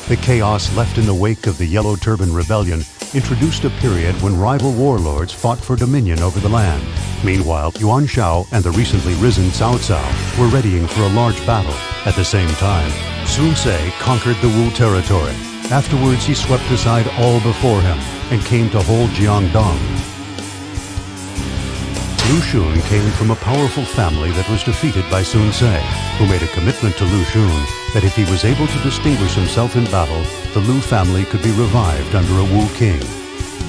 The chaos left in the wake of the Yellow Turban Rebellion introduced a period when rival warlords fought for dominion over the land. Meanwhile, Yuan Shao and the recently risen Cao Cao were readying for a large battle. At the same time, Sun Ce conquered the Wu territory. Afterwards, he swept aside all before him and came to hold Jiangdong. Lu Xun came from a powerful family that was defeated by Sun Ce, who made a commitment to Lu Xun that if he was able to distinguish himself in battle, the Lu family could be revived under a Wu king.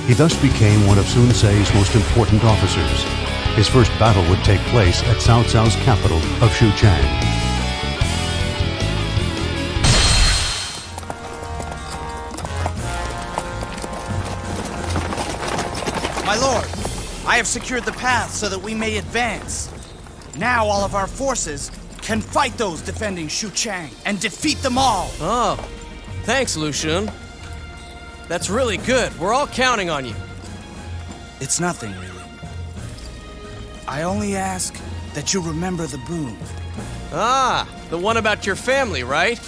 He thus became one of Sun Ce's most important officers. His first battle would take place at Cao Cao's capital of Xuchang. My lord, I have secured the path so that we may advance. Now all of our forces can fight those defending Xuchang and defeat them all. Oh, thanks, Lu Xun. That's really good. We're all counting on you. It's nothing, really. I only ask that you remember the boon. Ah, the one about your family, right?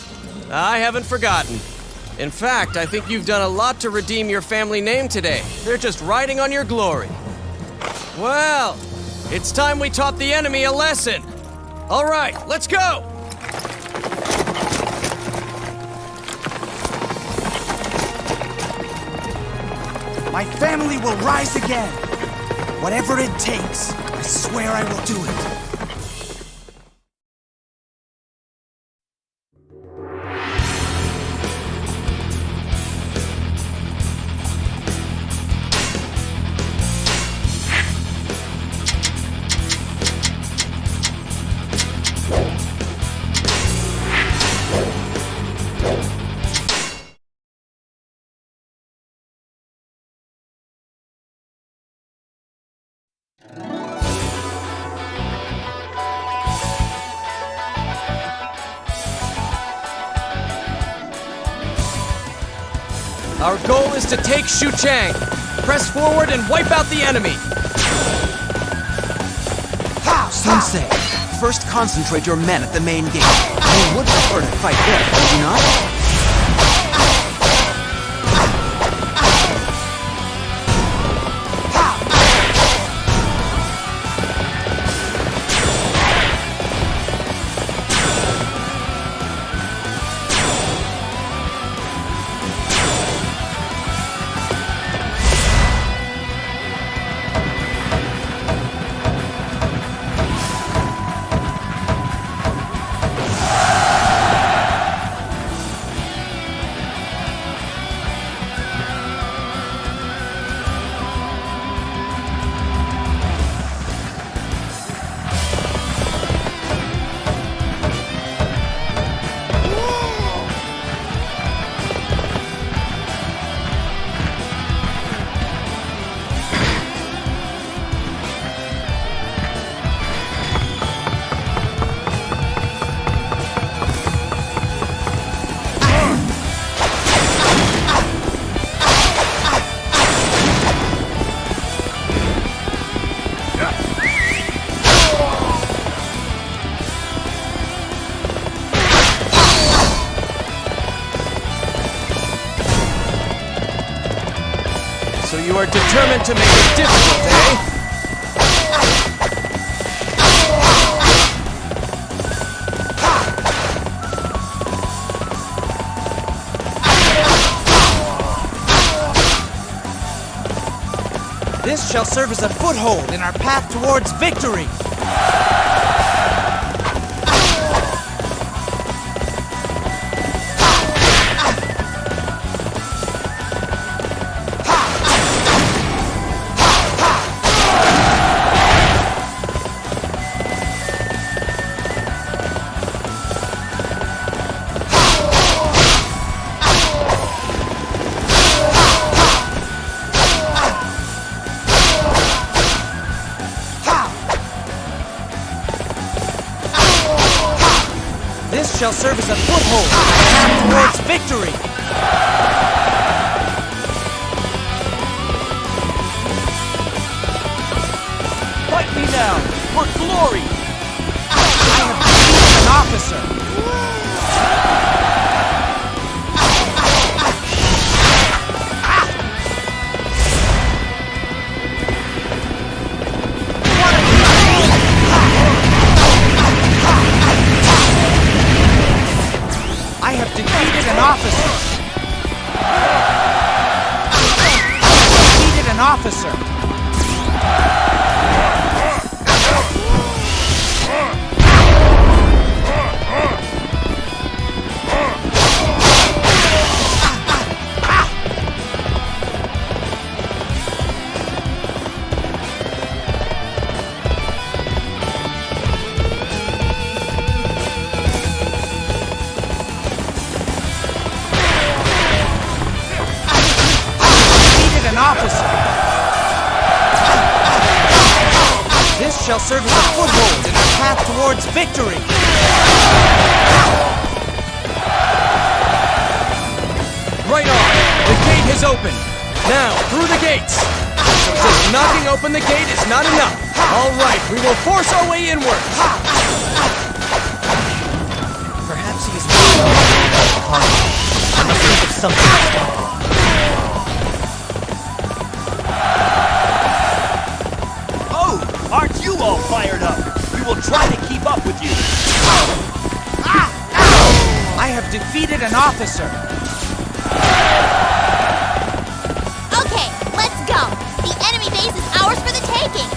I haven't forgotten. In fact, I think you've done a lot to redeem your family name today. They're just riding on your glory. Well, it's time we taught the enemy a lesson. All right, let's go! My family will rise again. Whatever it takes, I swear I will do it. Our goal is to take Xuchang. Press forward and wipe out the enemy. Sun Ce, first concentrate your men at the main gate. I would prefer to fight there, would you not? So you are determined to make it difficult, eh? This shall serve as a foothold in our path towards victory. shall serve as a foothold on our path towards victory. Fight me now for glory. I have defeated an officer. I have defeated an officer. Defeated an officer. This shall serve as a foothold in our path towards victory. Right on! The gate has opened! Now, through the gates! Just knocking open the gate is not enough! Alright, we will force our way inward! Perhaps he is I must think of something to stop him. Aren't you all fired up? We will try to keep up with you. I have defeated an officer. Okay, let's go. The enemy base is ours for the taking.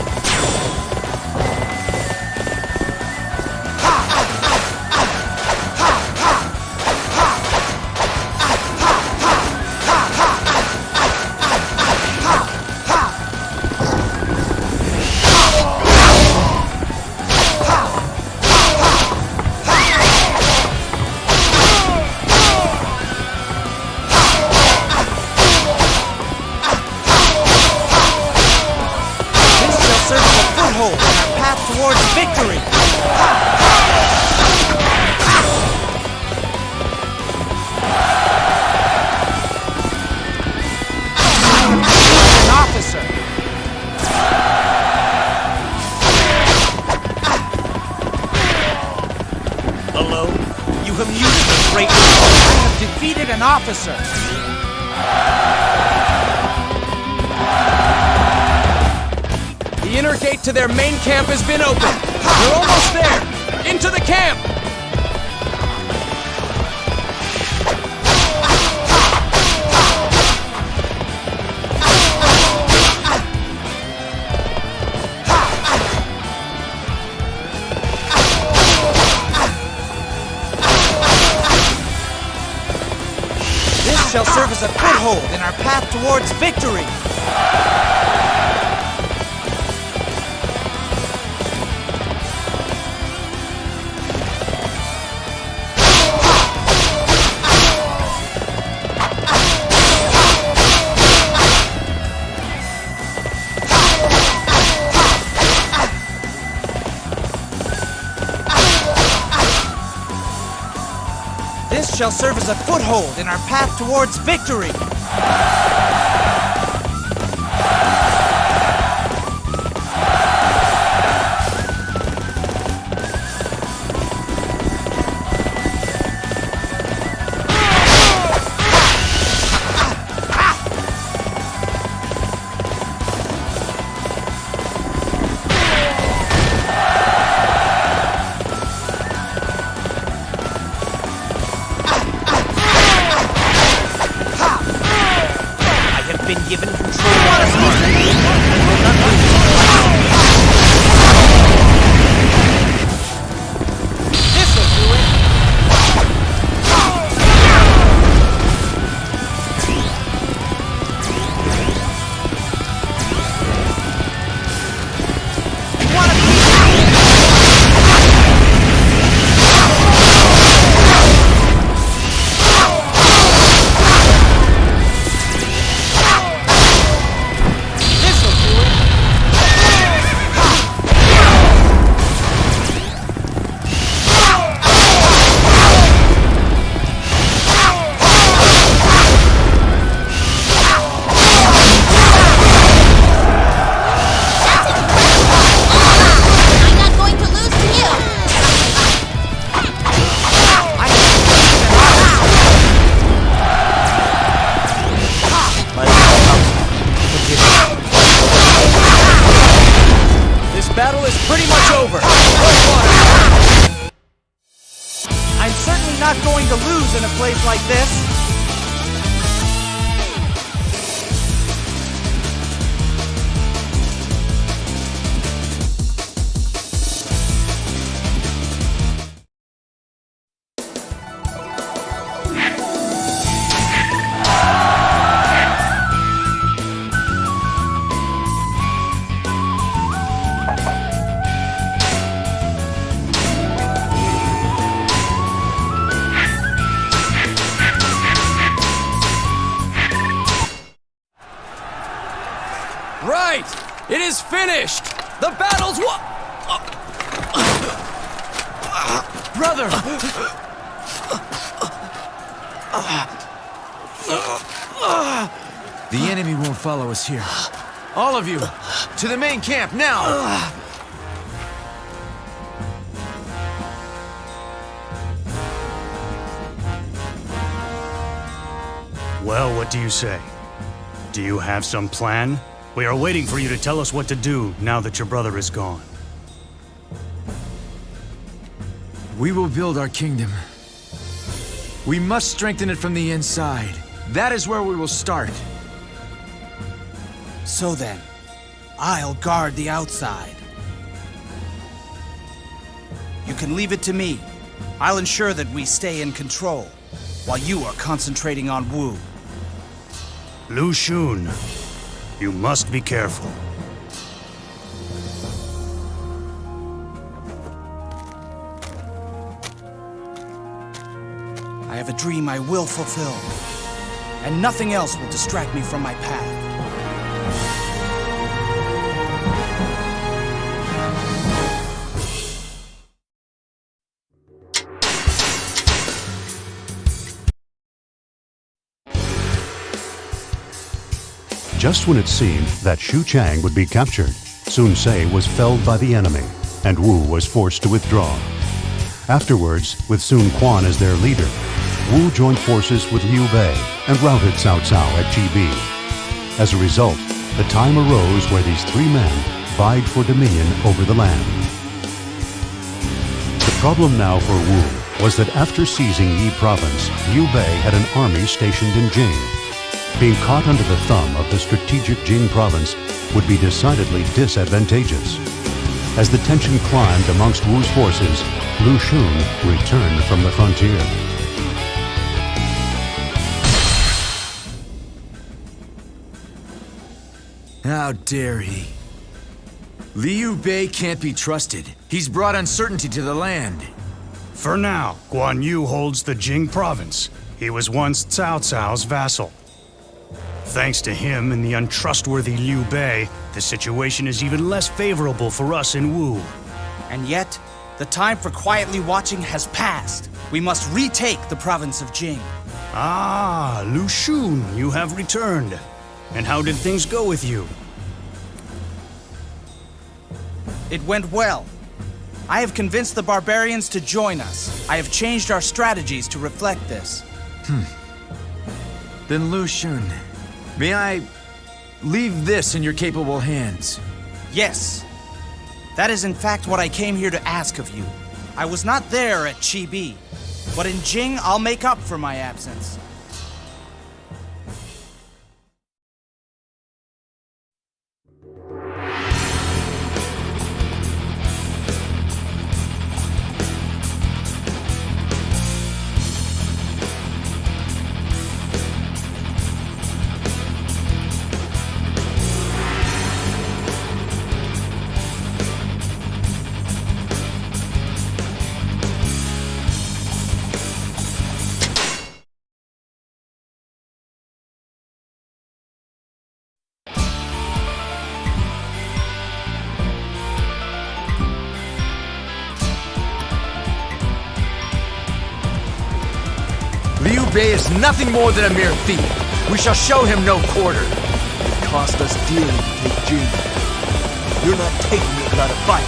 Towards victory! An officer! Hello? You have used the great... I have defeated an officer! The inner gate to their main camp has been opened. We're almost there. Into the camp! This shall serve as a foothold in our path towards victory. This shall serve as a foothold in our path towards victory. battle is pretty much over. I'm certainly not going to lose in a place like this. Right! It is finished! The battle's won! Brother! The enemy won't follow us here. All of you, to the main camp now! Well, what do you say? Do you have some plan? We are waiting for you to tell us what to do now that your brother is gone. We will build our kingdom. We must strengthen it from the inside. That is where we will start. So then, I'll guard the outside. You can leave it to me. I'll ensure that we stay in control, while you are concentrating on Wu. Lu Xun, you must be careful. I have a dream I will fulfill, and nothing else will distract me from my path. Just when it seemed that Xu Chang would be captured, Sun Ce was felled by the enemy, and Wu was forced to withdraw. Afterwards, with Sun Quan as their leader, Wu joined forces with Liu Bei and routed Cao Cao at Chibi. As a result, the time arose where these three men vied for dominion over the land. The problem now for Wu was that after seizing Yi province, Liu Bei had an army stationed in Jing. Being caught under the thumb of the strategic Jing province would be decidedly disadvantageous. As the tension climbed amongst Wu's forces, Lu Xun returned from the frontier. How dare he? Liu Bei can't be trusted. He's brought uncertainty to the land. For now, Guan Yu holds the Jing province. He was once Cao Cao's vassal. Thanks to him and the untrustworthy Liu Bei, the situation is even less favorable for us in Wu. And yet, the time for quietly watching has passed. We must retake the province of Jing. Ah, Lu Xun, you have returned. And how did things go with you? It went well. I have convinced the barbarians to join us. I have changed our strategies to reflect this. Then Lu Xun, may I leave this in your capable hands? Yes. That is in fact what I came here to ask of you. I was not there at Chibi, but in Jing I'll make up for my absence. Liu Bei is nothing more than a mere thief. We shall show him no quarter. It cost us dearly to take Jing. You're not taking it without a fight.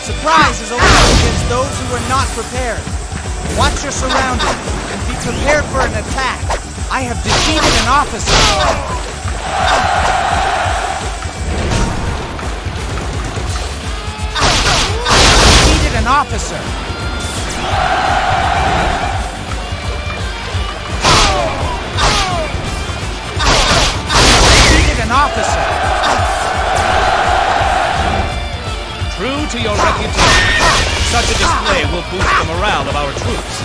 Surprise is a weapon against those who are not prepared. Watch your surroundings and be prepared for an attack. I have defeated an officer. officer. Defeated an officer. True to your reputation, such a display will boost the morale of our troops.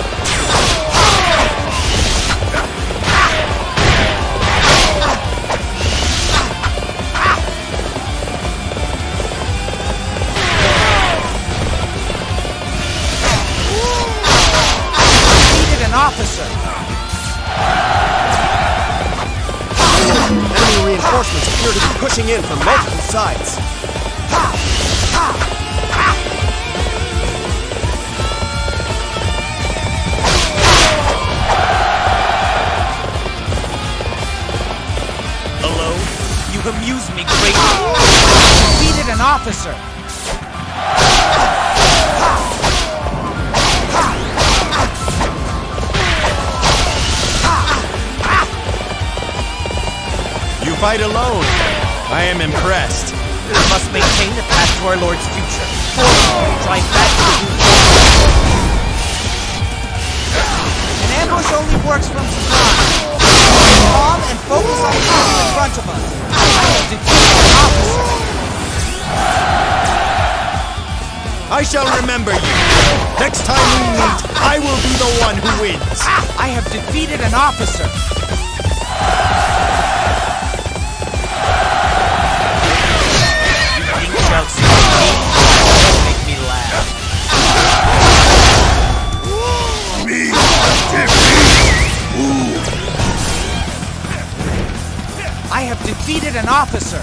Defeated an officer. Enemy reinforcements appear to be pushing in from multiple sides. Hello? You amuse me greatly. Defeated an officer. You fight alone. I am impressed. We must maintain the path to our Lord's future. Drive back to the root. An ambush only works from surprise. Stay calm and focus on the enemy in front of us. I have defeated an officer. I shall remember you. Next time we meet, I will be the one who wins. I have defeated an officer. Shouts to me, make me laugh. I have defeated an officer.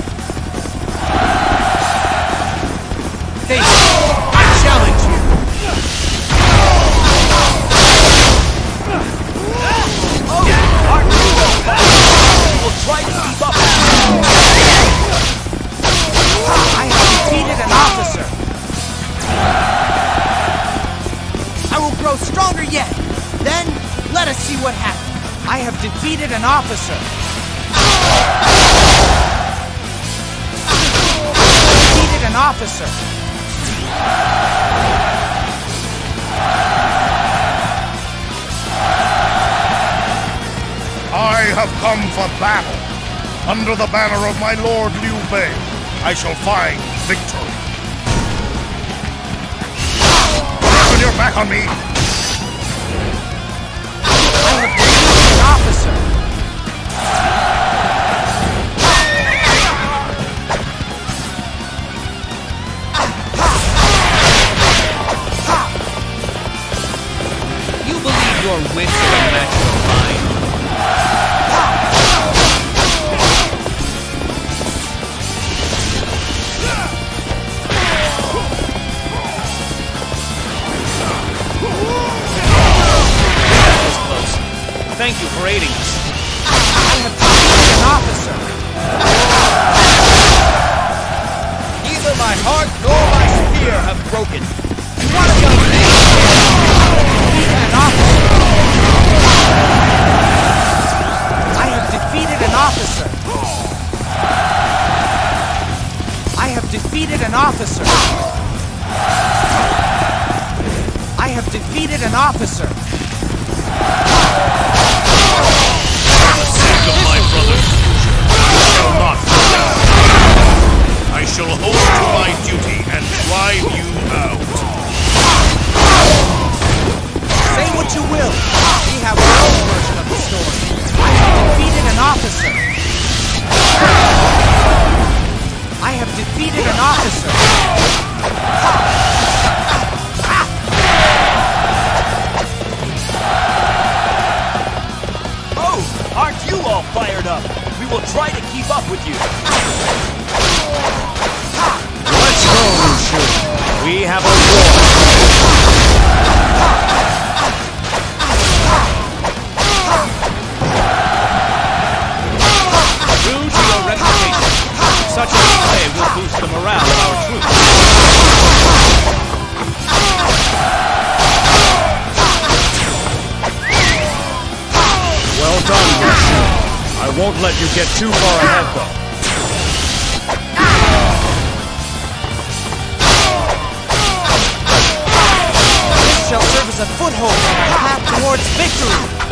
Face me. I challenge you. We'll try to keep up. I have defeated an officer. I will grow stronger yet. Then, let us see what happens. I have defeated an officer. Defeated an officer. I have come for battle. Under the banner of my lord Liu Bei, I shall find victory. Turn your back on me. I have defeated an officer. You believe your wits are matched with mine? Thank you for aiding us. I have defeated an officer. Neither my heart nor my spear have broken. You want to go defeated an officer. I have defeated an officer. I have defeated an officer. I have defeated an officer. Of my brother's future, I shall not go down. I shall hold to my duty and drive you out. Say what you will. We have our own version of the story. I have defeated an officer. I have defeated an officer. Aren't you all fired up? We will try to keep up with you. Let's go, MUSOU. We have a war. True to your reputation, such a display will boost the morale of our troops. Well done, MUSOU. I won't let you get too far ahead, though. a foothold on our path towards victory.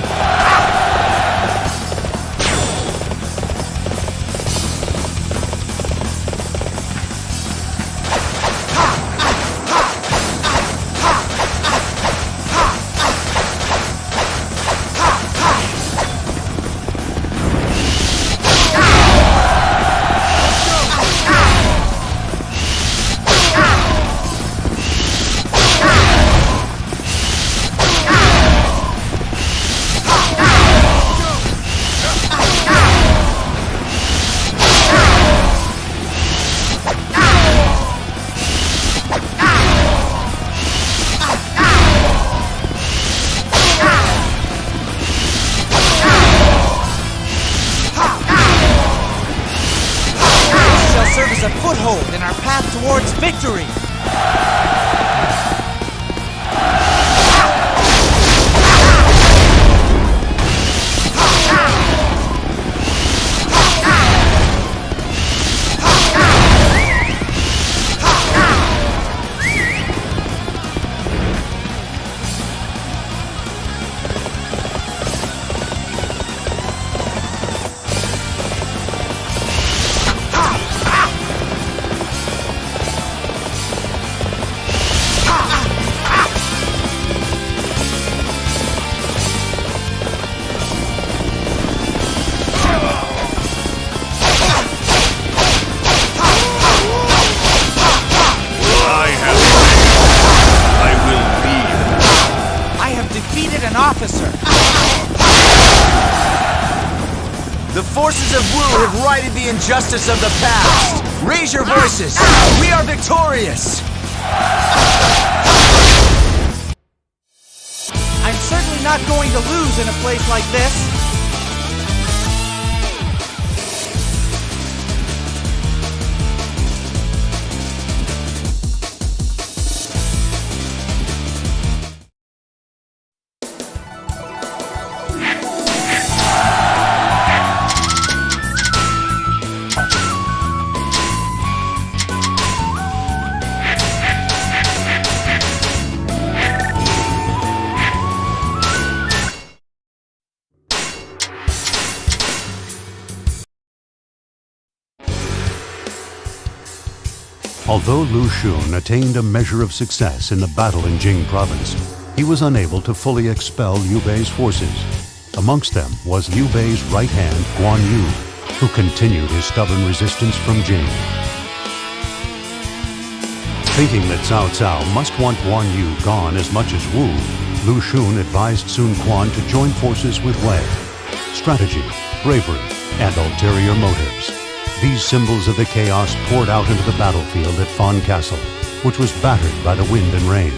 In our path towards victory. The forces of Wu have righted the injustice of the past. Raise your voices. We are victorious. I'm certainly not going to lose in a place like this. Although Lu Xun attained a measure of success in the battle in Jing province, he was unable to fully expel Liu Bei's forces. Amongst them was Liu Bei's right hand, Guan Yu, who continued his stubborn resistance from Jing. Thinking that Cao Cao must want Guan Yu gone as much as Wu, Lu Xun advised Sun Quan to join forces with Wei. Strategy, bravery, and ulterior motives. These symbols of the chaos poured out into the battlefield at Fawn Castle, which was battered by the wind and rain.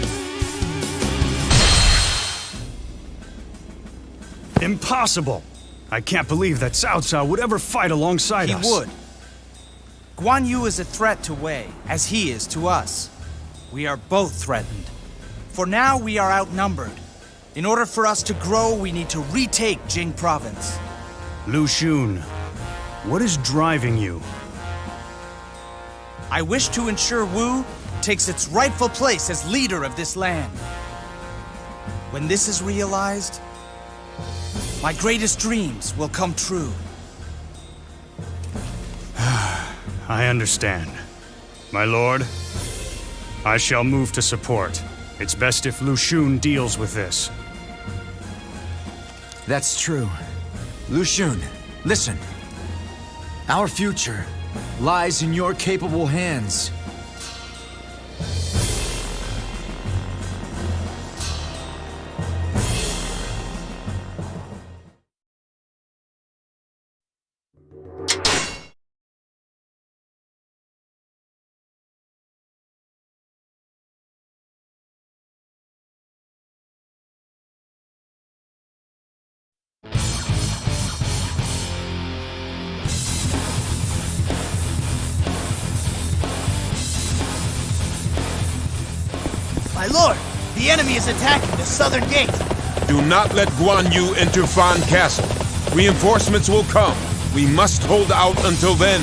Impossible! I can't believe that Cao Cao would ever fight alongside us. He would. Guan Yu is a threat to Wei, as he is to us. We are both threatened. For now, we are outnumbered. In order for us to grow, we need to retake Jing province. Lu Xun, what is driving you? I wish to ensure Wu takes its rightful place as leader of this land. When this is realized, my greatest dreams will come true. I understand. My lord, I shall move to support. It's best if Lu Xun deals with this. That's true. Lu Xun, listen. Our future lies in your capable hands. My lord, the enemy is attacking the southern gate. Do not let Guan Yu enter Fawn Castle. Reinforcements will come. We must hold out until then.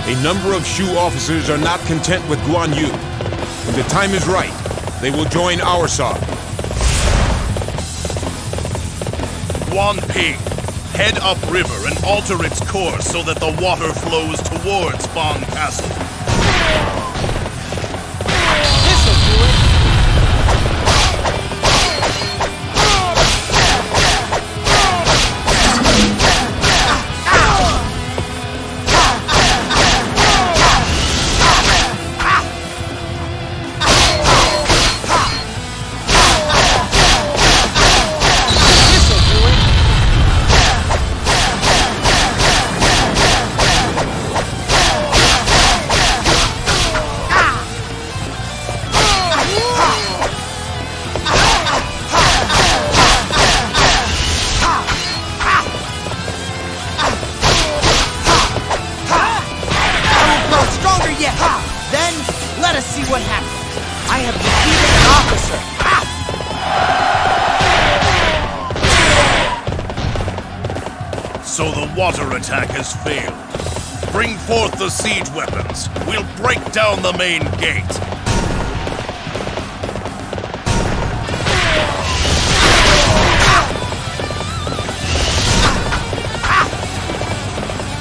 A number of Shu officers are not content with Guan Yu. When the time is right, they will join our side. Guan Ping, head upriver and alter its course so that the water flows towards Fang Castle. This'll do it. So the water attack has failed. Bring forth the siege weapons. We'll break down the main gate.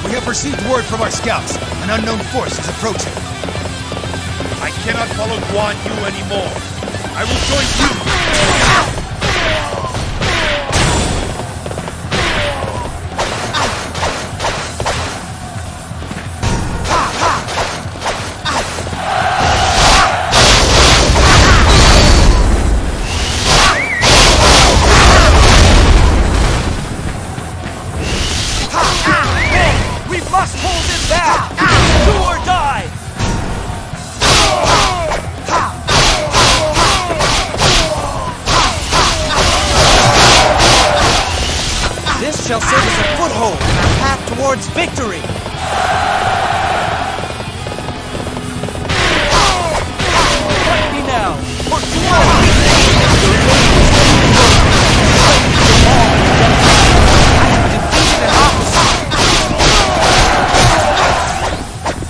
We have received word from our scouts. An unknown force is approaching. I cannot follow Guan Yu anymore. I will join you. Shall serve as a foothold in our path towards victory. Fight me now, or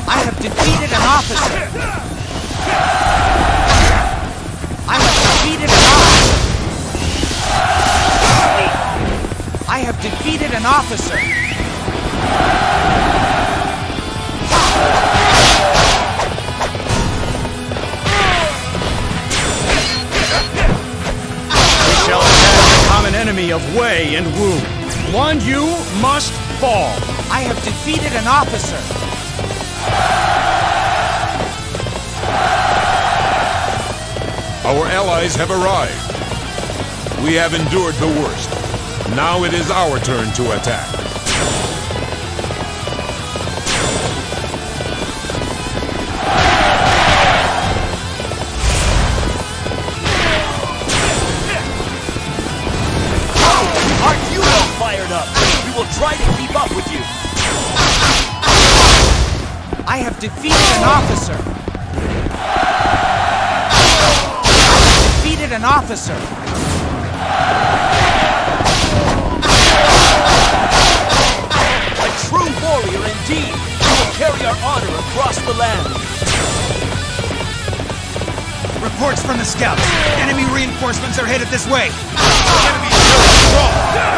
I have defeated an officer. I have defeated an officer. I have defeated an officer. We shall attack the common enemy of Wei and Wu. Guan Yu must fall. I have defeated an officer. Our allies have arrived. We have endured the worst. Now it is our turn to attack. Aren't you all fired up? We will try to keep up with you. I have defeated an officer. Defeated an officer. A true warrior indeed. You will carry our honor across the land. Reports from the scouts. Enemy reinforcements are headed this way. The enemy is very strong.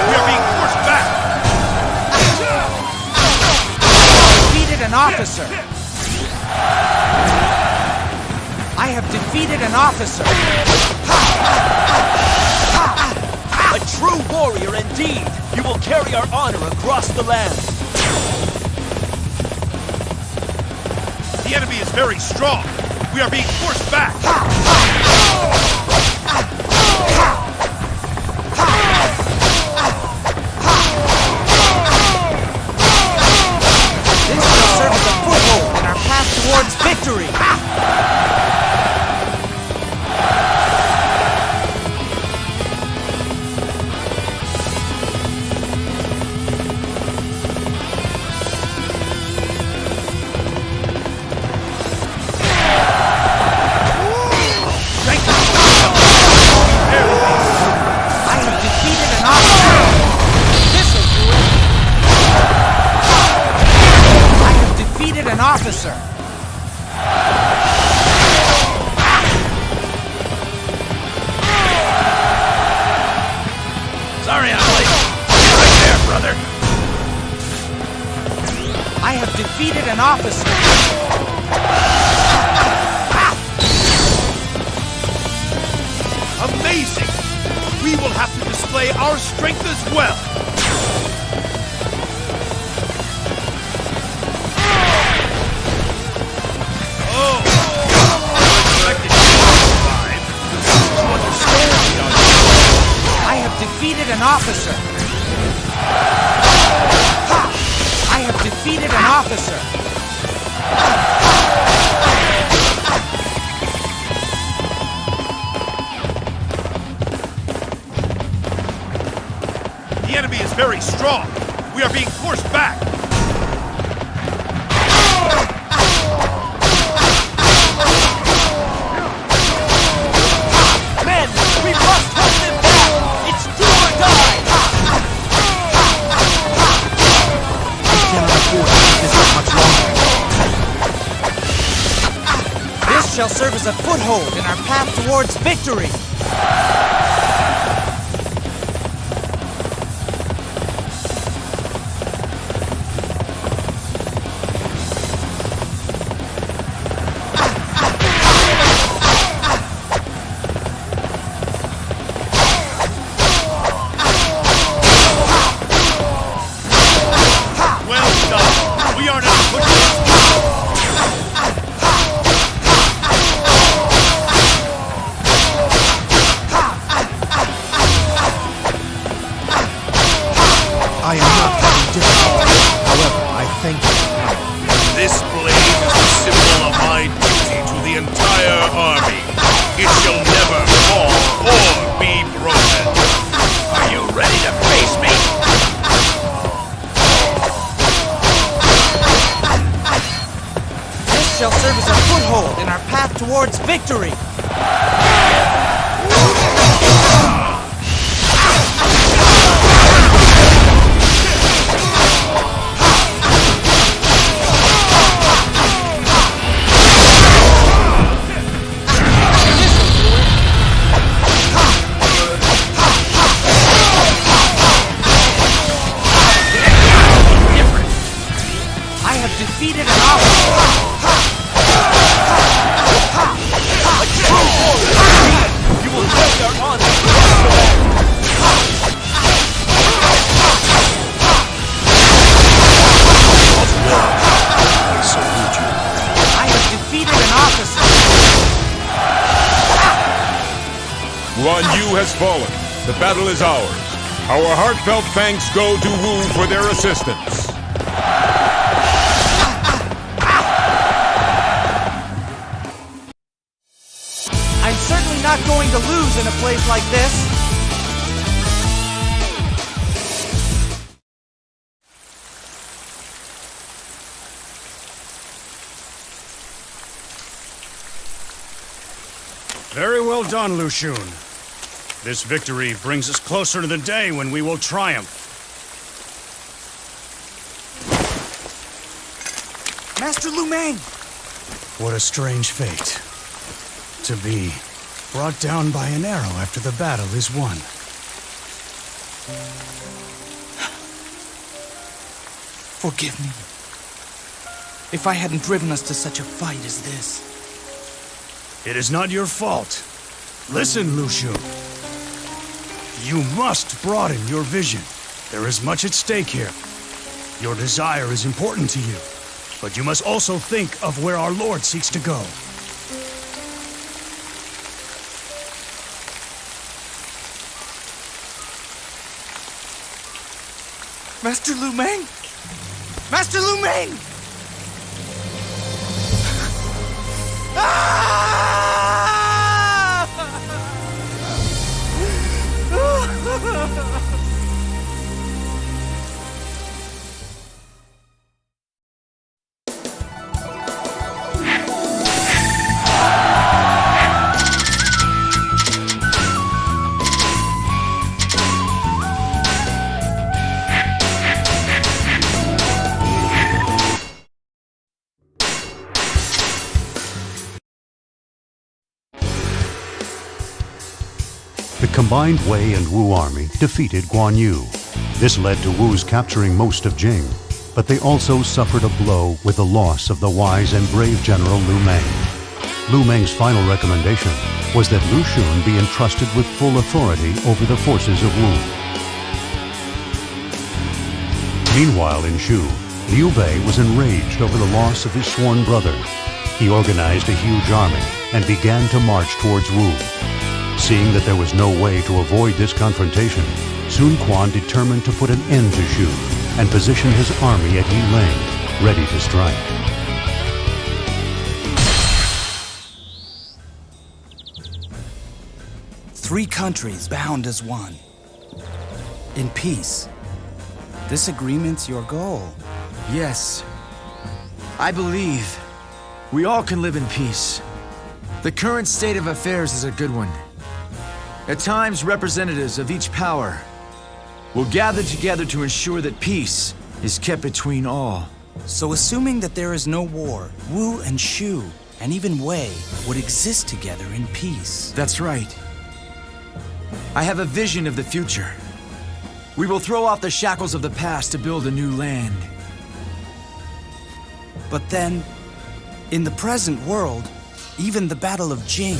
We are being forced back. Defeated an officer. I have defeated an officer. A true warrior indeed. You will carry our honor across the land. The enemy is very strong. We are being forced back. This will serve as a foothold in our path towards victory. an officer! Amazing! We will have to display our strength as well! Oh! Unexpected survive. To understand the other. I have defeated an officer! Ha! I have defeated an officer! The enemy is very strong. We are being forced back. Men, we must hold them back! It's do or die! We cannot afford to keep this up much longer. This shall serve as a foothold in our path towards victory! Well done. We are now pushing this. I am not having difficulty. However, I thank you. This blade is the symbol of my duty to the entire army. It shall never fall or be broken. Are you ready to face me? This shall serve as a foothold in our path towards victory! I have defeated an officer! You will take our honor. I salute you. I have defeated an officer! Guan Yu has fallen. The battle is ours. Our heartfelt thanks go to Wu for their assistance. I'm certainly not going to lose in a place like this! Very well done, Lu Xun. This victory brings us closer to the day when we will triumph. Master Lu Meng! What a strange fate. To be brought down by an arrow after the battle is won. Forgive me. If I hadn't driven us to such a fight as this. It is not your fault. Listen, Lu Xun. You must broaden your vision. There is much at stake here. Your desire is important to you, but you must also think of where our Lord seeks to go. Master Lu Meng! Master Lu Meng! The combined Wei and Wu army defeated Guan Yu. This led to Wu's capturing most of Jing. but they also suffered a blow with the loss of the wise and brave General Lu Meng. Lu Meng's final recommendation was that Lu Xun be entrusted with full authority over the forces of Wu. Meanwhile in Shu, Liu Bei was enraged over the loss of his sworn brother. He organized a huge army and began to march towards Wu. Seeing that there was no way to avoid this confrontation, Sun Quan determined to put an end to Shu and position his army at Yiling, ready to strike. Three countries bound as one. In peace. This agreement's your goal. Yes. I believe we all can live in peace. The current state of affairs is a good one. At times, representatives of each power will gather together to ensure that peace is kept between all. So assuming that there is no war, Wu and Shu, and even Wei, would exist together in peace. That's right. I have a vision of the future. We will throw off the shackles of the past to build a new land. But then, in the present world, even the Battle of Jing...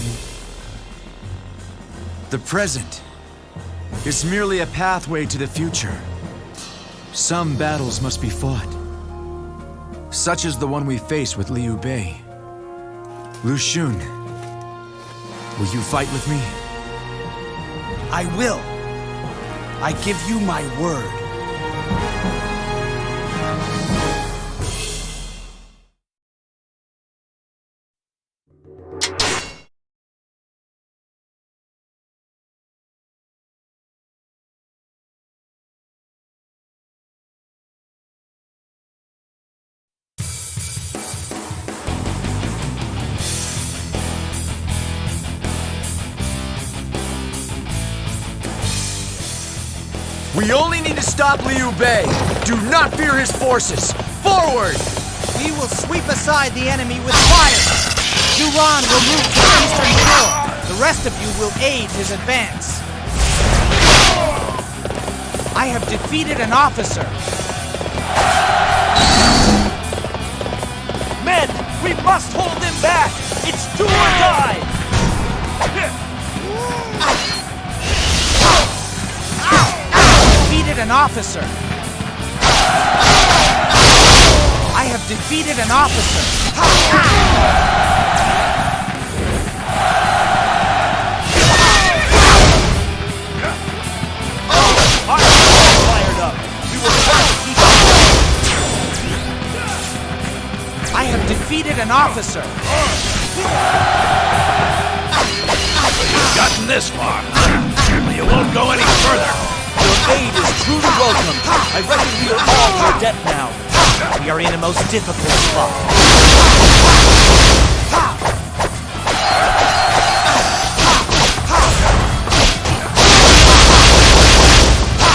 The present is merely a pathway to the future. Some battles must be fought, such as the one we face with Liu Bei. Lu Xun, will you fight with me? I will. I give you my word. We only need to stop Liu Bei. Do not fear his forces. Forward! We will sweep aside the enemy with fire. Yuan will move to the eastern shore. The rest of you will aid his advance. I have defeated an officer. Men, we must hold them back! It's do or die! Defeated an officer. I have defeated an officer. Our is fired up. We will try to keep up. I have defeated an officer. You've gotten this far. You won't go any further. Your aid is truly welcome. I reckon we are all in your debt now. We are in a most difficult spot.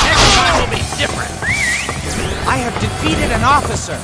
Next time will be different. I have defeated an officer.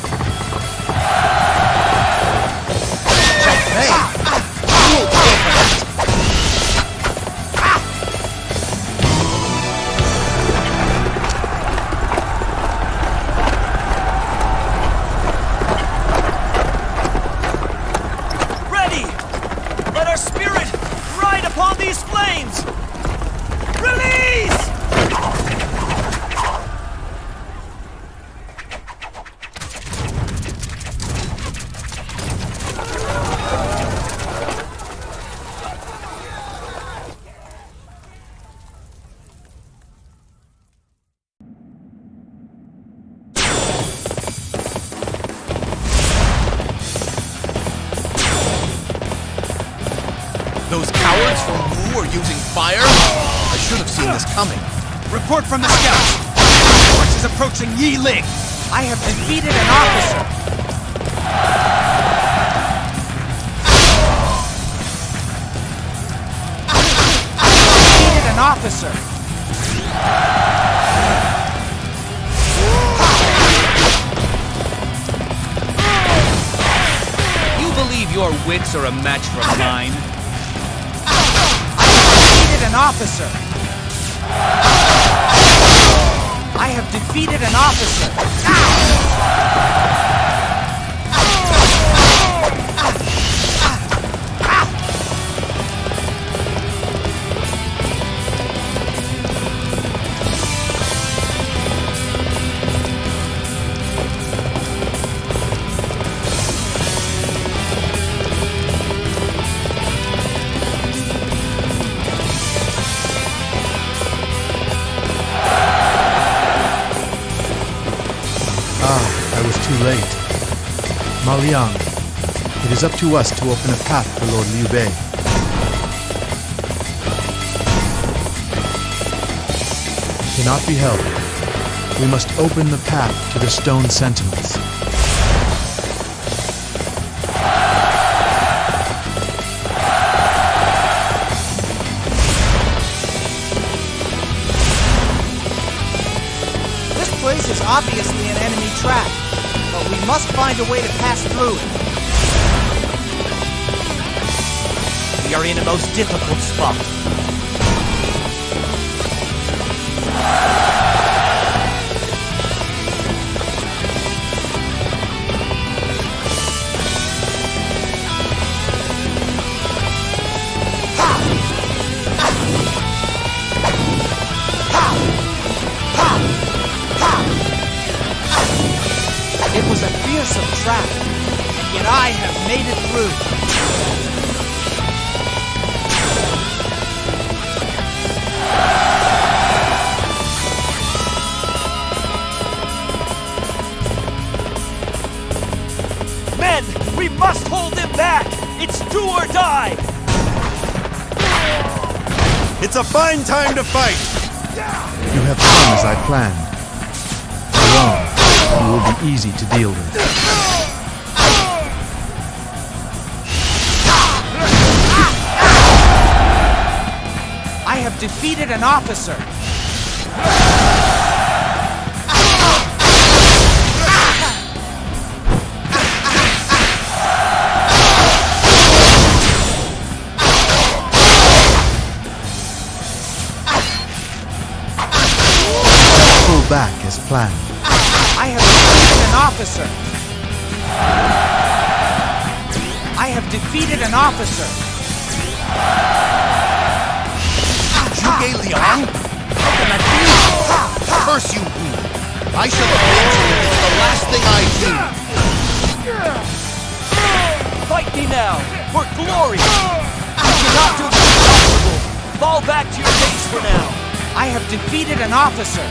Those cowards from Wu are using fire? I should have seen this coming. Report from the scouts. Force is approaching Yiling. I have defeated an officer. Defeated an officer. You believe your wits are a match for mine? An officer. I have defeated an officer. I was too late. Ma Liang, it is up to us to open a path for Lord Liu Bei. Cannot be helped. We must open the path to the stone sentinels. This place is obviously an enemy track, but we must find a way to pass through it. We are in a most difficult spot. It was a fearsome trap, and yet I have made it through. Men, we must hold them back! It's do or die! It's a fine time to fight! You have come as I planned. Alone, you will be easy to deal with. I have defeated an officer. Pull back as planned. I have defeated an officer. I have defeated an officer. Zhuge Liang? How can that be? Curse you, Wu! I shall avenge you if it's the last thing I do! Fight me now, for glory! You cannot do the impossible! Fall back to your base for now! I have defeated an officer.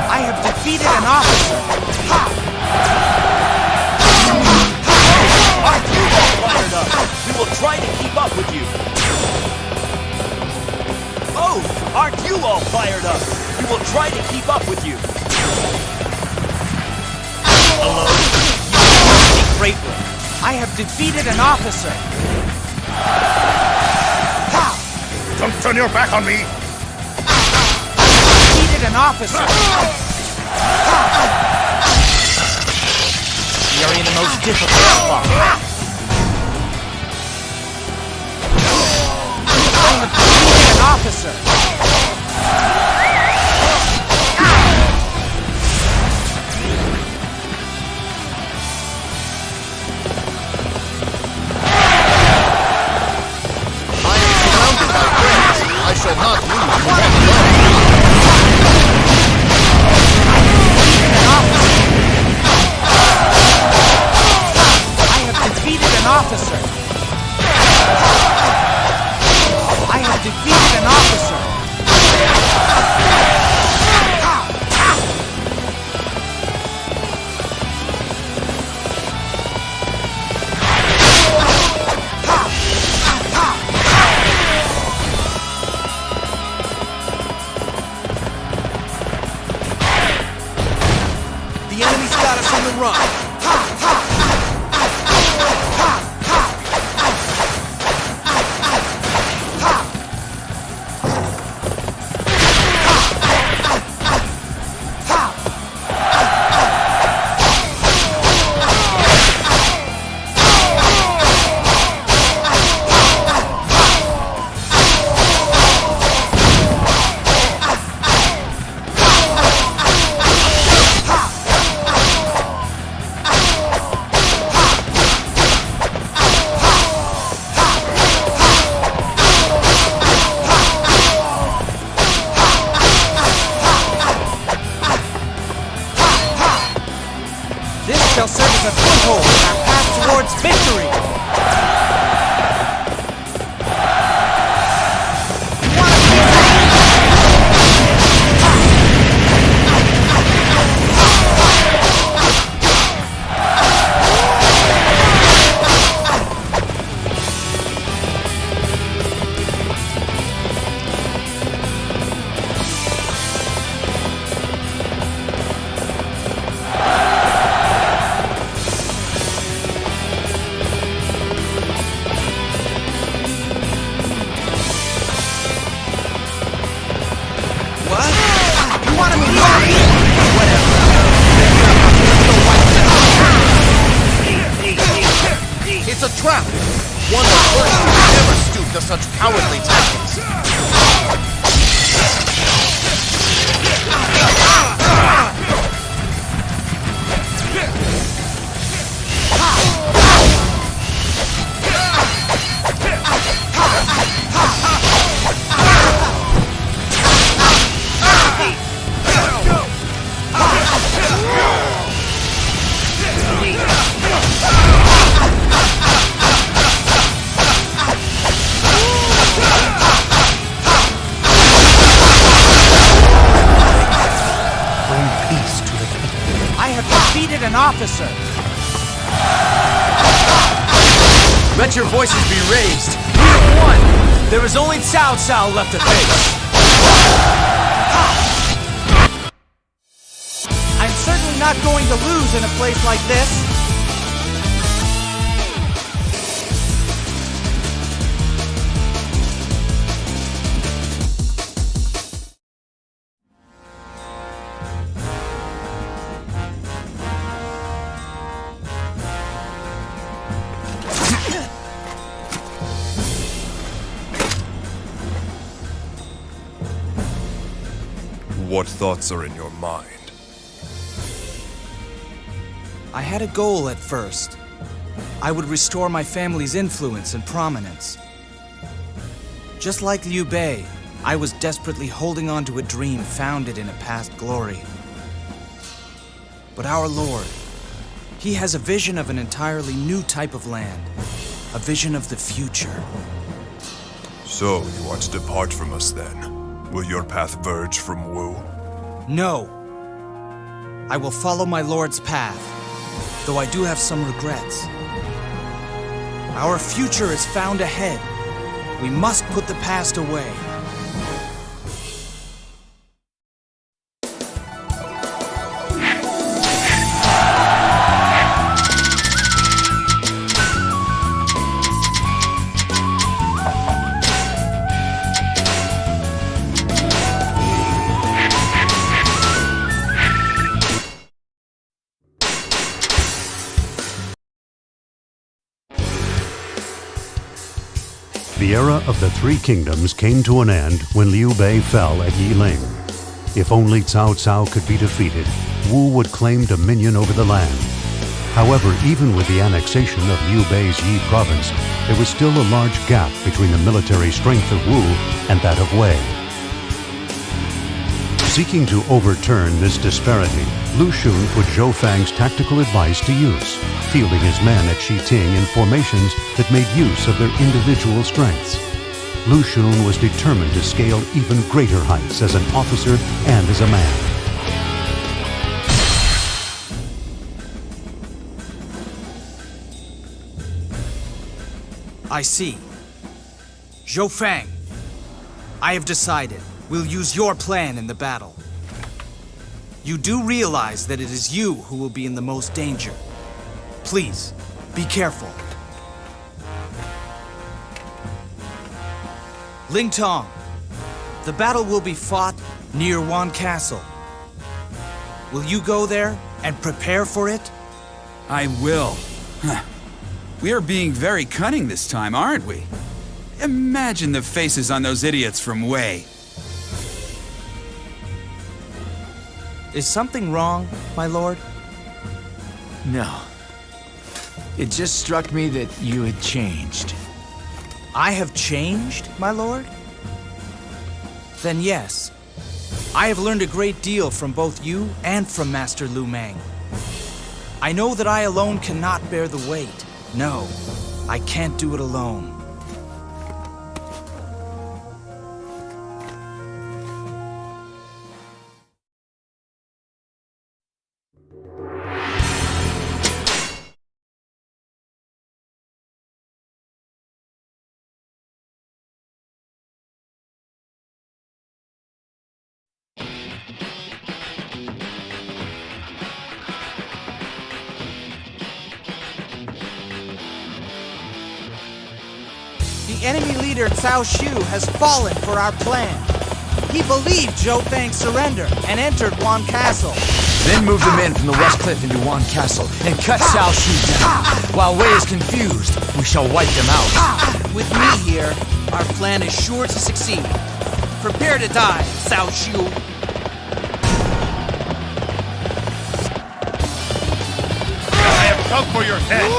I have defeated an officer. Aren't you all fired up? We will try to keep up with you. Oh, aren't you all fired up? We will try to keep up with you. Hello? You me greatly. I have defeated an officer. Don't turn your back on me! Defeated an officer. We are in the most difficult spot. I have defeated an officer. I shall not lose. I have defeated an officer. I have defeated an officer. trap! One that learned to never stoop to such cowardly tactics! An officer! Let your voices be raised! We have won! There is only Cao Cao left to face! I'm certainly not going to lose in a place like this! What thoughts are in your mind? I had a goal at first. I would restore my family's influence and prominence. Just like Liu Bei, I was desperately holding on to a dream founded in a past glory. But our Lord, He has a vision of an entirely new type of land, a vision of the future. So, you want to depart from us then? Will your path verge from Wu? No. I will follow my Lord's path, though I do have some regrets. Our future is found ahead. We must put the past away. The era of the Three Kingdoms came to an end when Liu Bei fell at Yiling. If only Cao Cao could be defeated, Wu would claim dominion over the land. However, even with the annexation of Liu Bei's Yi province, there was still a large gap between the military strength of Wu and that of Wei. Seeking to overturn this disparity, Lu Xun put Zhou Fang's tactical advice to use, fielding his men at Xiting in formations that made use of their individual strengths. Lu Xun was determined to scale even greater heights as an officer and as a man. I see. Zhou Fang, I have decided. We'll use your plan in the battle. You do realize that it is you who will be in the most danger. Please, be careful. Ling Tong, the battle will be fought near Wan Castle. Will you go there and prepare for it? I will. We are being very cunning this time, aren't we? Imagine the faces on those idiots from Wei. Is something wrong, my lord? No. It just struck me that you had changed. I have changed, my lord? Then yes. I have learned a great deal from both you and from Master Lu Meng. I know that I alone cannot bear the weight. No, I can't do it alone. The enemy leader Cao Shu has fallen for our plan. He believed Zhou Fang's surrender and entered Wan Castle. Then move the men from the west cliff into Wan Castle and cut Cao Shu down. While Wei is confused, we shall wipe them out. With me here, our plan is sure to succeed. Prepare to die, Cao Shu. I have come for your head.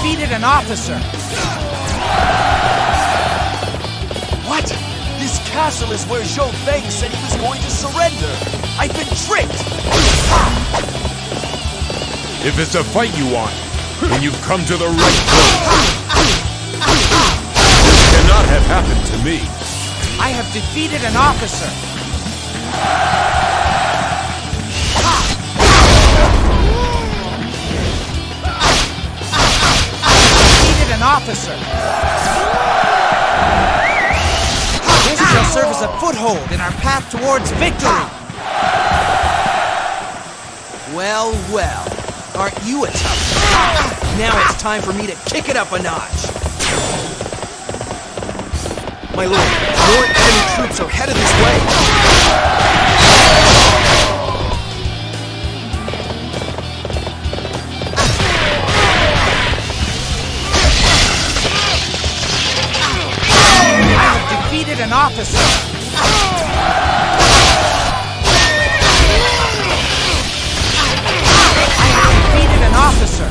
Defeated an officer. What? This castle is where Zhou Feng said he was going to surrender. I've been tricked. If it's a fight you want, then you've come to the right place. This cannot have happened to me. I have defeated an officer. Defeated an officer. This shall serve as a foothold in our path towards victory. Well, well. Aren't you a tough one? Now it's time for me to kick it up a notch. My lord, more enemy troops are headed this way. I have defeated an officer. Officer.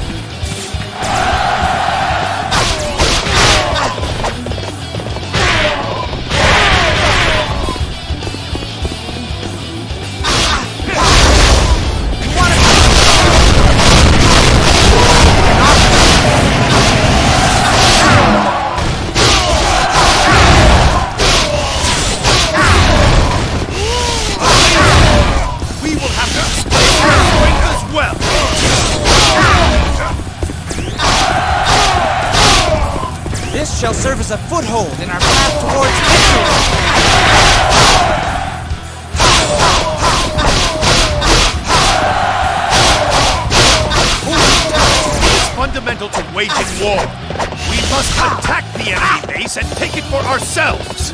We will have to stay as well. This shall serve as a foothold in our path towards victory. It is fundamental to waging war. We must attack the enemy base and take it for ourselves.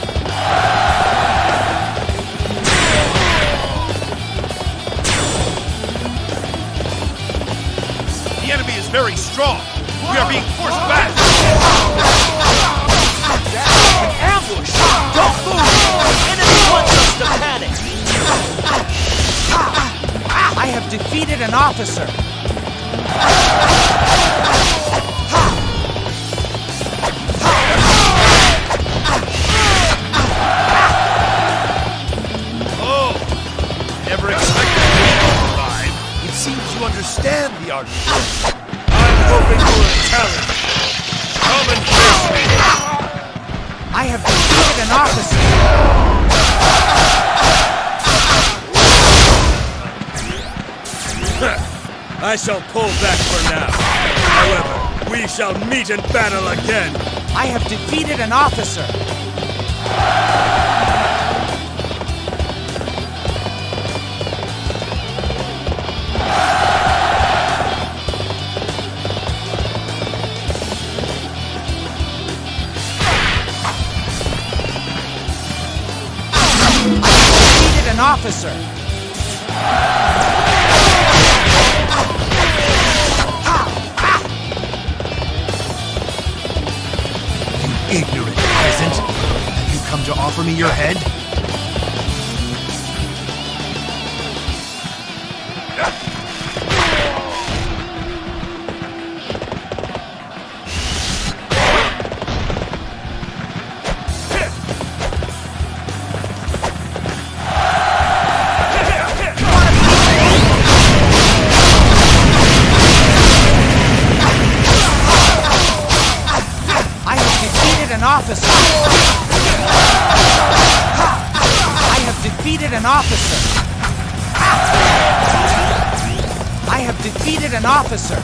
The enemy is very strong. We are being forced back. An ambush! Don't move! The enemy wants us to panic! I have defeated an officer. Oh, never expected me to arrive. It seems you understand the art of war. I'm hoping for a challenge. Come and face me. I have defeated an officer. I shall pull back for now. However, we shall meet in battle again. I have defeated an officer. An officer. You ignorant peasant! Have you come to offer me your head? An officer. I have defeated an officer. I have defeated an officer.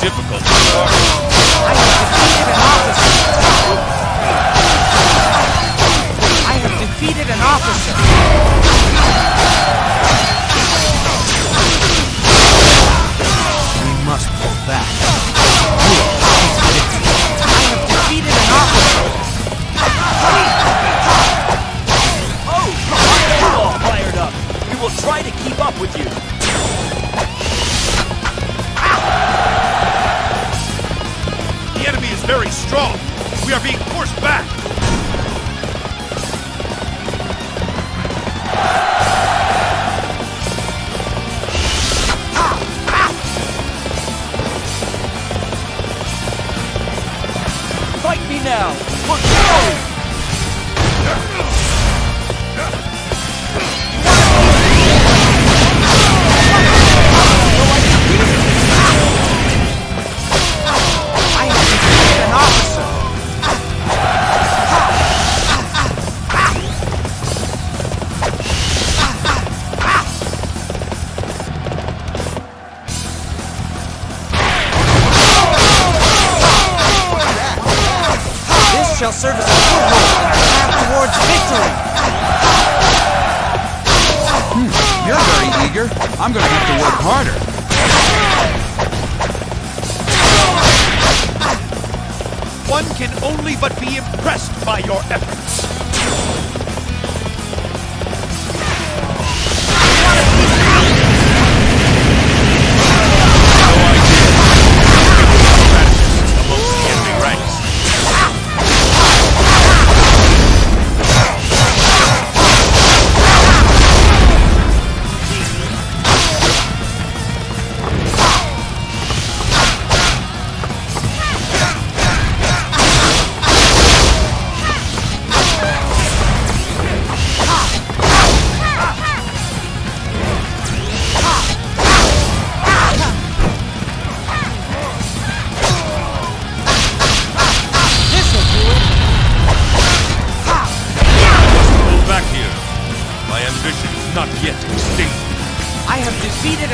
Difficult. I have defeated an officer. I have defeated an officer. We are being forced back! Fight me now! We're going! Shall serve as a foothold in our path towards victory! You're very eager. I'm gonna have to work harder. One can only but be impressed by your efforts.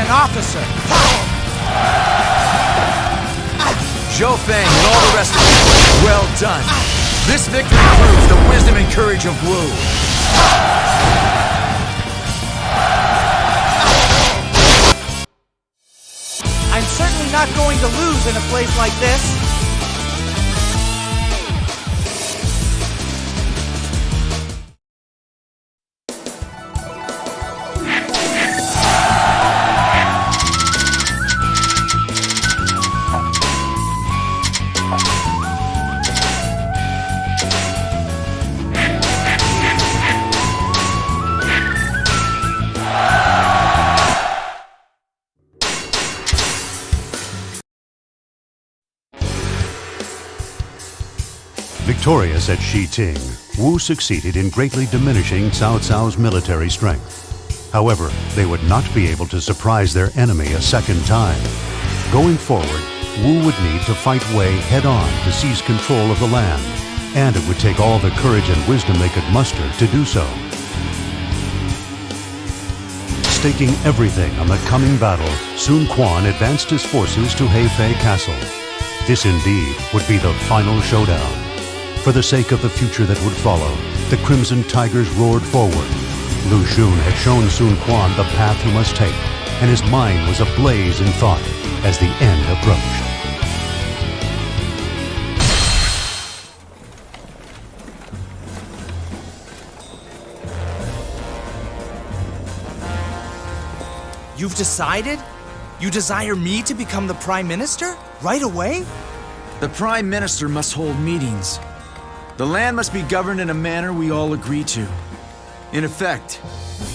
Officer! Zhou Feng and all the rest of you, well done. This victory proves the wisdom and courage of Wu. I'm certainly not going to lose in a place like this. Victorious at Shiting, Wu succeeded in greatly diminishing Cao Cao's military strength. However, they would not be able to surprise their enemy a second time. Going forward, Wu would need to fight Wei head-on to seize control of the land, and it would take all the courage and wisdom they could muster to do so. Staking everything on the coming battle, Sun Quan advanced his forces to Hefei Castle. This indeed would be the final showdown. For the sake of the future that would follow, the Crimson Tigers roared forward. Lu Xun had shown Sun Quan the path he must take, and his mind was ablaze in thought as the end approached. You've decided? You desire me to become the Prime Minister? Right away? The Prime Minister must hold meetings. The land must be governed in a manner we all agree to. In effect,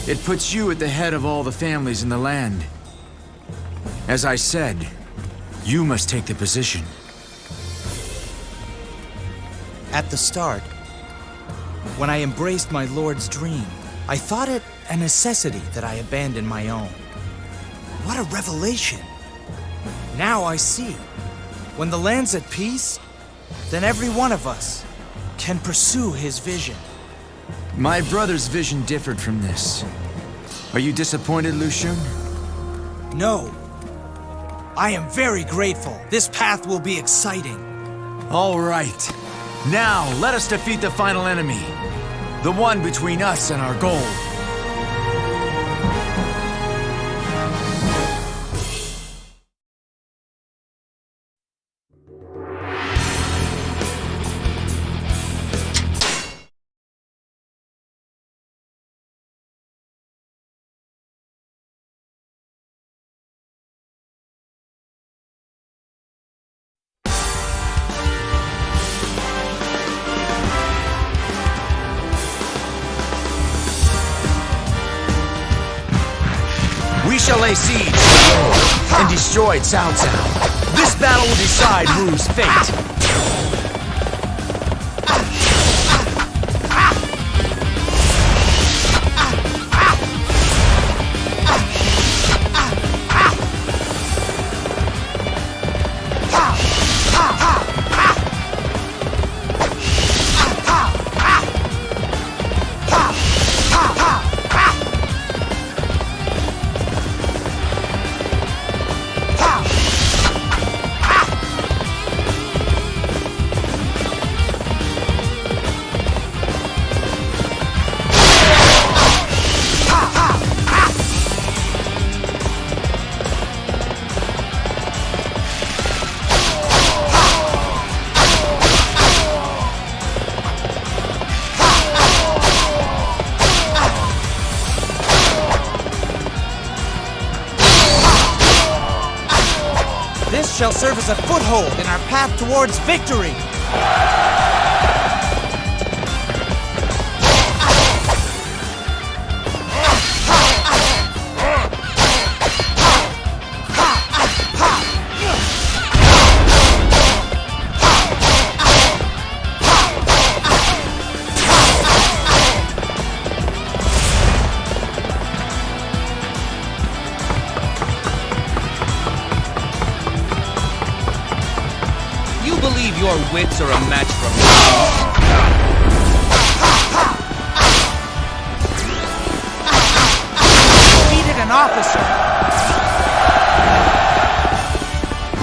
it puts you at the head of all the families in the land. As I said, you must take the position. At the start, when I embraced my lord's dream, I thought it a necessity that I abandon my own. What a revelation! Now I see. When the land's at peace, then every one of us can pursue his vision. My brother's vision differed from this. Are you disappointed, Lu Xun? No. I am very grateful. This path will be exciting. All right. Now, let us defeat the final enemy. The one between us and our goal. to lay siege to Rome and destroy Cao Cao. This battle will decide Wu's fate. This shall serve as a foothold in our path towards victory. Your wits are a match for me. Defeated an officer.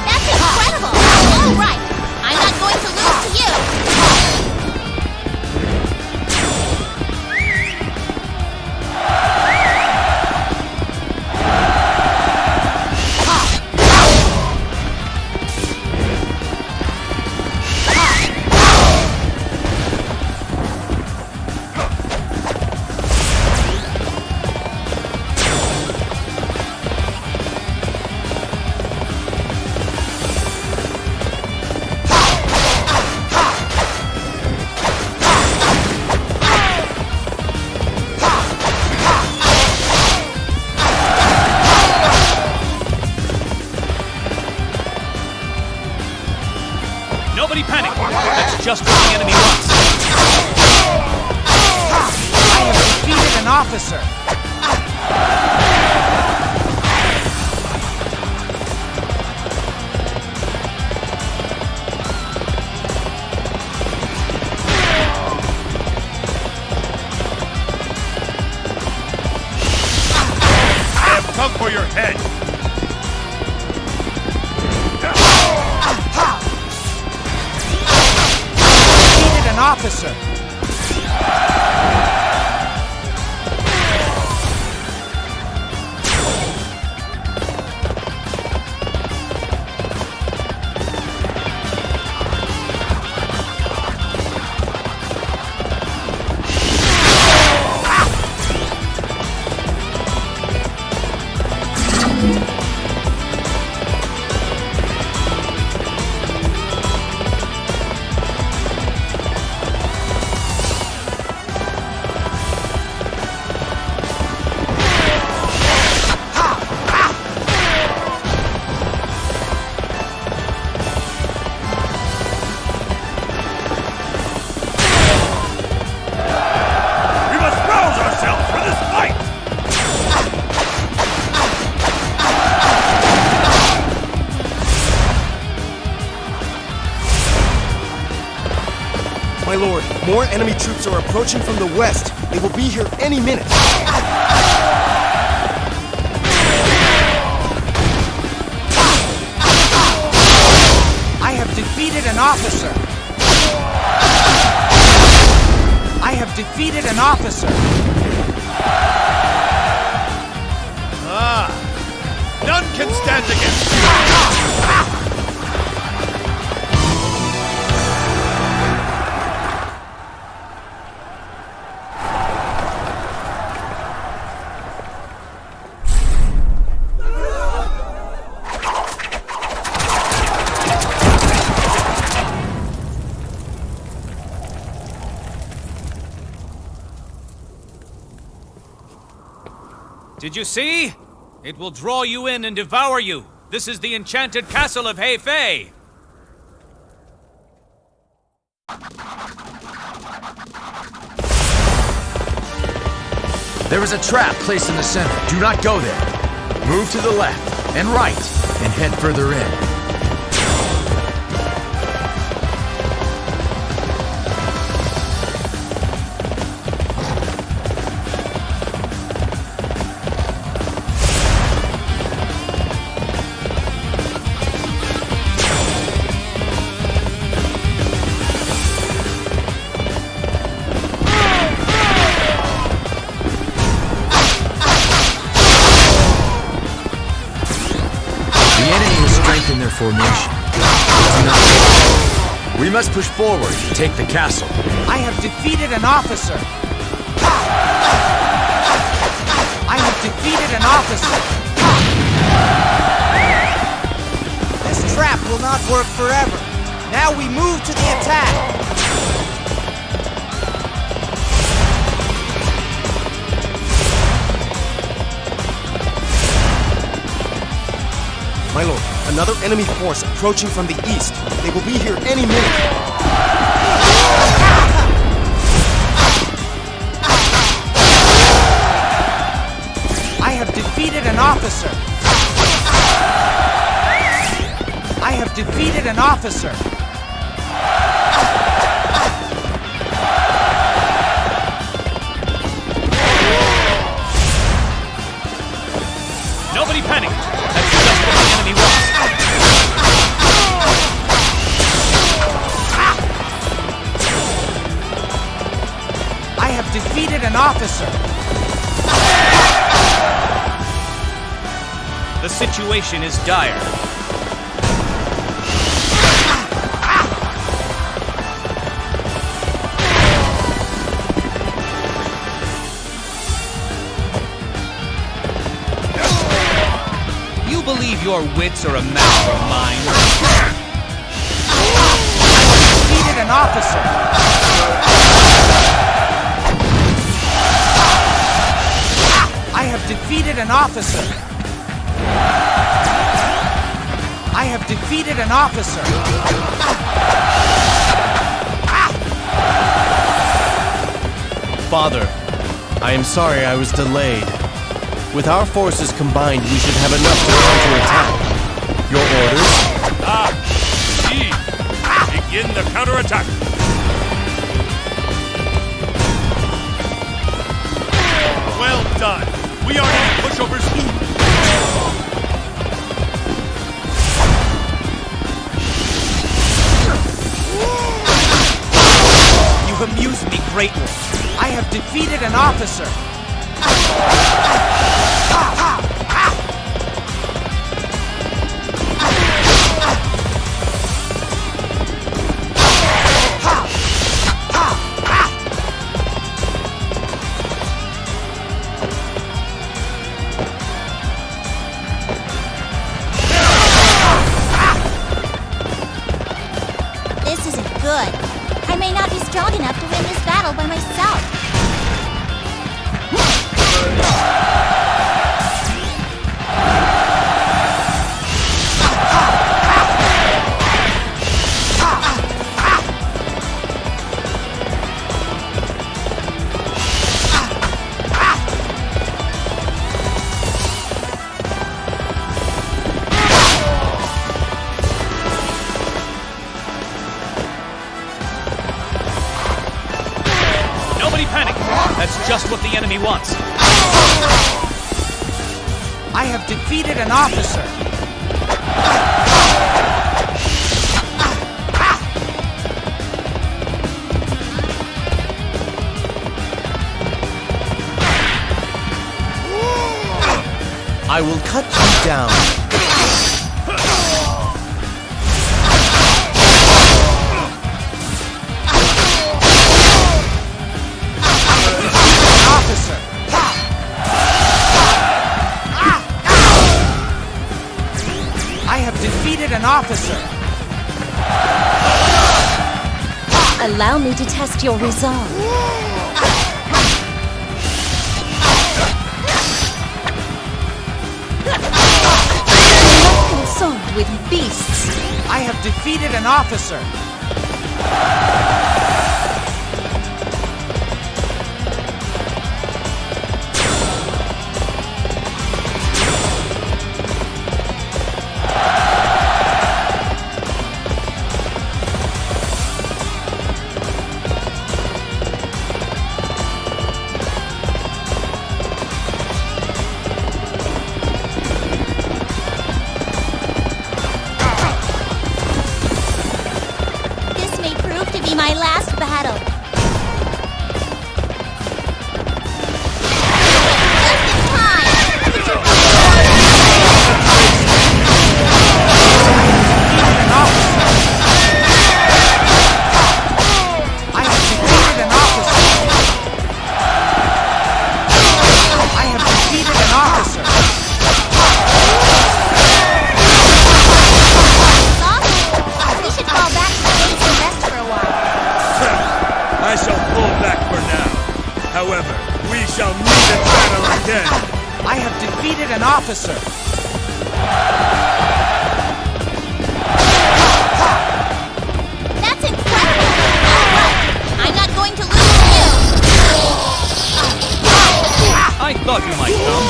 That's incredible! All right, I'm not going to lose to you. Nobody panic! That's just what the enemy wants. I have defeated an officer. I have come for your head. An officer. My lord, more enemy troops are approaching from the west. They will be here any minute. I have defeated an officer. I have defeated an officer. None can stand against you. Did you see? It will draw you in and devour you. This is the enchanted castle of Hefei. There is a trap placed in the center. Do not go there. Move to the left and right and head further in. Formation. We must push forward to take the castle. I have defeated an officer. I have defeated an officer. This trap will not work forever. Now we move to the attack. My lord, another enemy force approaching from the east. They will be here any minute. I have defeated an officer. I have defeated an officer. Nobody panic. That's just what the enemy wants. I have defeated an officer. The situation is dire. You believe your wits are a matter of mine? I have defeated an officer. I have defeated an officer. I have defeated an officer. Father, I am sorry I was delayed. With our forces combined, we should have enough to counterattack. Your orders? Begin the counterattack. Well done. We are in pushovers. You amuse me greatly. I have defeated an officer. This isn't good. I may not be strong enough to win this battle by myself. Nobody panic! That's just what the enemy wants. I have defeated an officer. I will cut you down. I have defeated an officer. Allow me to test your resolve. with beasts. I have defeated an officer. My last battle. Just in time! I have defeated an officer. I have defeated an officer. We should fall back to the base and rest for a while. I shall pull back for now. However, we shall meet in battle again. I have defeated an officer. That's incredible! Alright, I'm not going to lose to you! I thought you might come.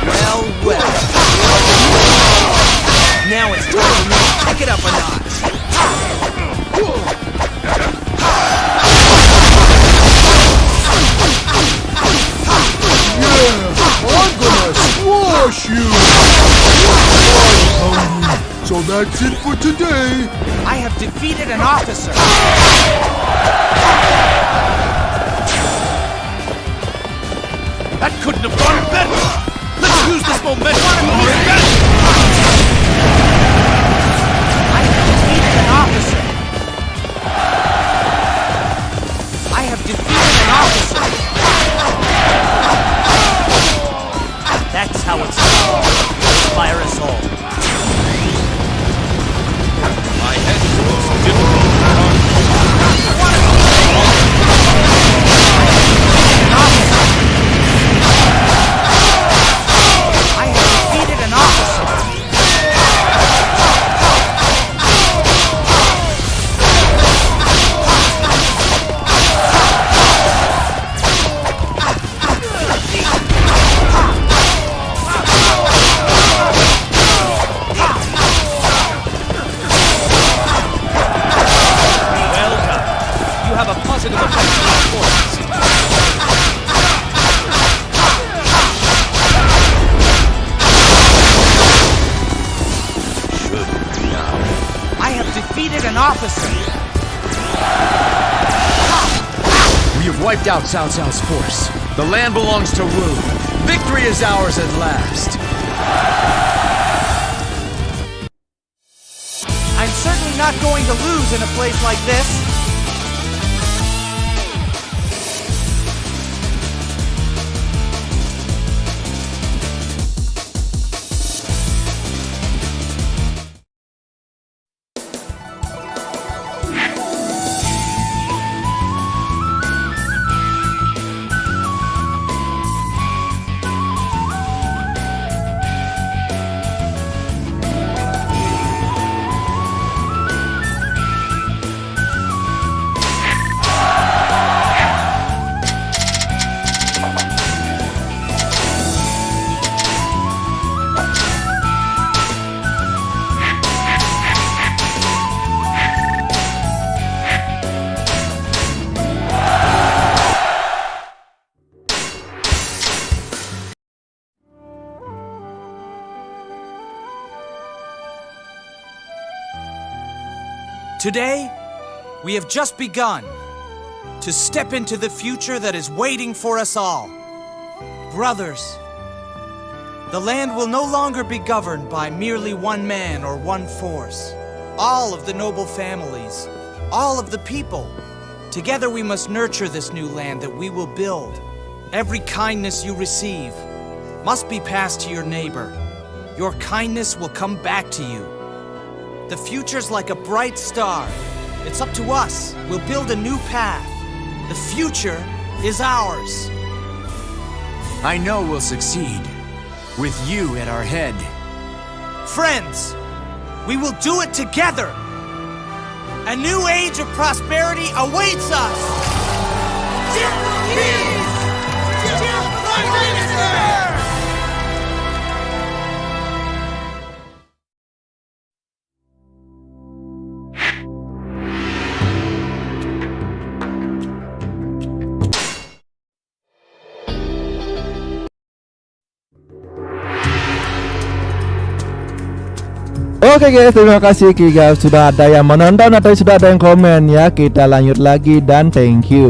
Well, well. Now it's time for me to pick it up a notch. I'm gonna squash you! So that's it for today. I have defeated an officer. That couldn't have gone better! Let's use this momentum to our advantage! I have defeated an officer. I have defeated an officer. That's how it's done. Inspire us all. My head is the most difficult part. I have defeated an officer. Officer. We have wiped out Cao Cao's force. The land belongs to Wu. Victory is ours at last. I'm certainly not going to lose in a place like this. Today, we have just begun to step into the future that is waiting for us all. Brothers, the land will no longer be governed by merely one man or one force. All of the noble families, all of the people, together we must nurture this new land that we will build. Every kindness you receive must be passed to your neighbor. Your kindness will come back to you. The future's like a bright star. It's up to us. We'll build a new path. The future is ours. I know we'll succeed, with you at our head. Friends, we will do it together. A new age of prosperity awaits us. Oke guys, terima kasih jika sudah ada yang menonton atau sudah ada yang komen ya. Kita lanjut lagi dan thank you.